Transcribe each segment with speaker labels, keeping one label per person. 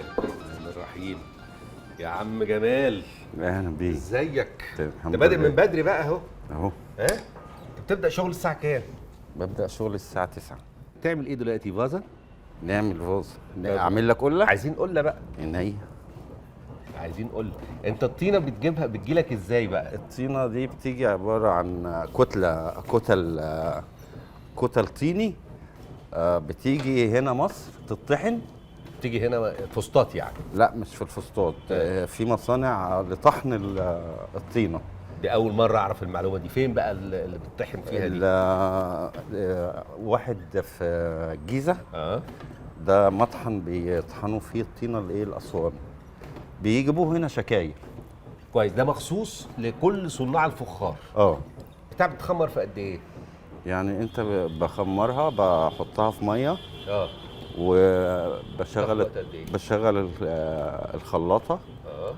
Speaker 1: الله الرحمن الرحيم. يا عم جمال،
Speaker 2: اهلا بيك.
Speaker 1: ازيك؟
Speaker 2: الحمد
Speaker 1: انت بادئ
Speaker 2: لله.
Speaker 1: من بدري بقى اهو.
Speaker 2: اهو
Speaker 1: ها؟ انت بتبدا شغل الساعه كام؟
Speaker 2: ببدا شغل الساعه 9.
Speaker 1: تعمل ايه دلوقتي؟ فازه؟
Speaker 2: نعمل فوز.
Speaker 1: طب.
Speaker 2: اعمل لك قله.
Speaker 1: عايزين قله بقى.
Speaker 2: عينيا.
Speaker 1: عايزين قله. انت الطينه بتجيلك ازاي بقى؟
Speaker 2: الطينه دي بتيجي عباره عن كتل طيني. بتيجي هنا مصر تطحن.
Speaker 1: تيجي هنا فسطاط يعني؟
Speaker 2: لا مش في الفسطاط. في مصانع لطحن الطينه.
Speaker 1: دي اول مره اعرف المعلومه دي. فين بقى اللي بتطحن فيها دي؟
Speaker 2: واحد في الجيزه.
Speaker 1: اه
Speaker 2: ده مطحن بيطحنوا فيه الطينه الاسوان. بيجيبوه هنا شكاير.
Speaker 1: كويس. ده مخصوص لكل صناع الفخار. بتاع بتخمر في قد ايه؟
Speaker 2: يعني انت بخمرها، بحطها في ميه
Speaker 1: اه
Speaker 2: وبشغل
Speaker 1: تاخد وقت قد ايه؟
Speaker 2: بشغل الخلاطه.
Speaker 1: اه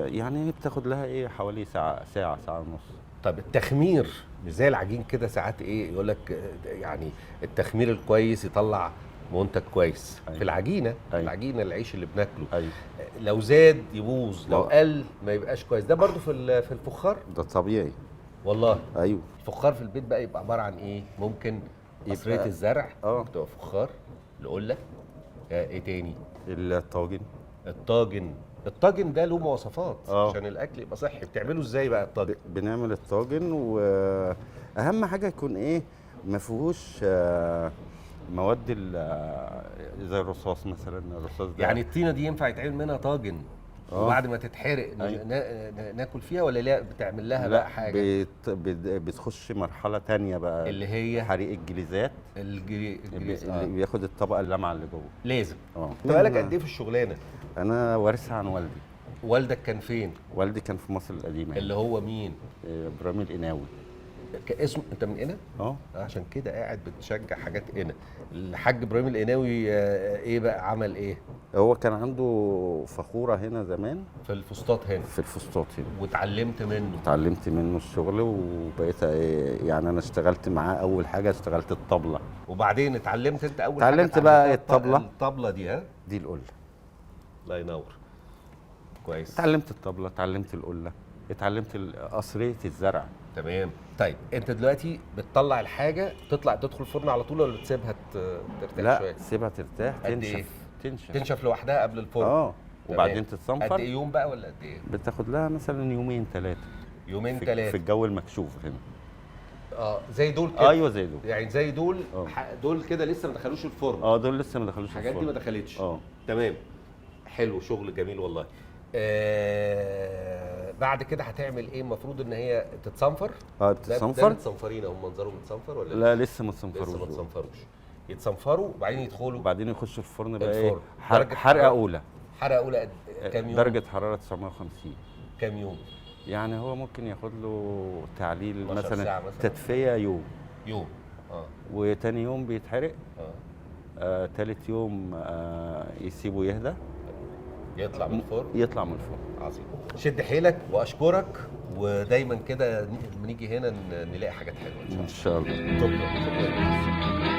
Speaker 2: يعني بتاخد لها ايه حوالي ساعه ونص.
Speaker 1: طب التخمير مش زي العجين كده ساعات ايه يقول لك يعني التخمير الكويس يطلع منتج كويس.
Speaker 2: أيوة.
Speaker 1: في العجينه
Speaker 2: أيوة.
Speaker 1: العجينه العيش اللي بناكله.
Speaker 2: ايوه.
Speaker 1: لو زاد يبوظ، لو
Speaker 2: لا.
Speaker 1: قل ما يبقاش كويس. ده برضو في الفخار.
Speaker 2: ده طبيعي.
Speaker 1: والله.
Speaker 2: ايوه.
Speaker 1: الفخار في البيت بقى يبقى عباره عن ايه؟ ممكن قصريه الزرع تبقى فخار. القله. ايه تاني؟
Speaker 2: الطاجن.
Speaker 1: الطاجن ده له مواصفات
Speaker 2: اه
Speaker 1: عشان الاكل يبقى صحي. بتعمله ازاي بقى الطاجن؟
Speaker 2: بنعمل الطاجن، واهم حاجه يكون ايه، ما فيهوش مواد زي الرصاص مثلا. الرصاص ده
Speaker 1: يعني الطينه دي ينفع يتعمل منها طاجن وبعد ما تتحرق ناكل فيها، ولا لا بتعمل لها بقى حاجه؟
Speaker 2: بتخش مرحله تانية بقى،
Speaker 1: اللي هي
Speaker 2: حريق الجليزات.
Speaker 1: الجليز.
Speaker 2: اللي بياخد الطبقه اللامعه اللي جوه.
Speaker 1: لازم.
Speaker 2: انت
Speaker 1: بقالك قد ايه في الشغلانه؟
Speaker 2: انا وارثها عن والدي.
Speaker 1: والدك كان فين؟
Speaker 2: والدي كان في مصر القديمه.
Speaker 1: اللي هو مين؟
Speaker 2: ابراهيم القناوي.
Speaker 1: كاسم انت من قنا؟ عشان كده قاعد بتشجع حاجات قنا. الحاج ابراهيم القناوي ايه بقى عمل ايه؟
Speaker 2: هو كان عنده فخوره هنا زمان
Speaker 1: في الفسطاط هنا.
Speaker 2: في الفسطاط هنا.
Speaker 1: واتعلمت منه؟
Speaker 2: اتعلمت منه الشغل، وبقيت يعني انا اشتغلت معاه. اول حاجه اشتغلت الطبله.
Speaker 1: وبعدين اتعلمت انت اول
Speaker 2: اتعلمت
Speaker 1: حاجه
Speaker 2: بقى الطبله.
Speaker 1: الطبله دي
Speaker 2: دي القله.
Speaker 1: الله ينور. كويس.
Speaker 2: اتعلمت الطبله، اتعلمت القله، اتعلمت قصريه الزرع.
Speaker 1: تمام. طيب انت دلوقتي بتطلع الحاجه تدخل الفرن على طول، ولا بتسيبها ترتاح شويه؟
Speaker 2: لا سيبها ترتاح.
Speaker 1: تنشف لوحدها قبل الفرن.
Speaker 2: وبعدين تتصنفر.
Speaker 1: قد ايه يوم بقى ولا قد ايه؟
Speaker 2: بتاخد لها مثلا يومين 3.
Speaker 1: يومين 3
Speaker 2: في الجو المكشوف هنا.
Speaker 1: زي دول كده.
Speaker 2: ايوه زي دول.
Speaker 1: يعني زي دول. دول كده لسه ما دخلوش الفرن.
Speaker 2: دول لسه ما دخلوش الفرن.
Speaker 1: الحاجات دي ما دخلتش. تمام. حلو، شغل جميل والله. بعد كده هتعمل ايه؟ المفروض ان هي تتصنفر.
Speaker 2: بتتصنفر.
Speaker 1: ده متصنفرين اهو. منظرهم متصنفر ولا
Speaker 2: لا لسه ما اتصنفروش.
Speaker 1: لسه ما اتصنفروش. يتصنفروا وبعدين يدخلوا.
Speaker 2: وبعدين يخشوا الفرن بقى.
Speaker 1: الفرن.
Speaker 2: حرقه اولى.
Speaker 1: حرقه اولى كام يوم؟
Speaker 2: درجه حراره 950.
Speaker 1: كام يوم؟
Speaker 2: يعني هو ممكن ياخد له تعليل مثلا
Speaker 1: تدفئه
Speaker 2: يوم. وتاني يوم بيتحرق. تالت يوم يسيبه يهدى.
Speaker 1: يطلع من الفرن. عظيم. شد حيلك واشكرك، ودايما كده لما نيجي هنا نلاقي حاجات حلوه ان شاء الله.
Speaker 2: ان شاء الله.
Speaker 1: شكرا.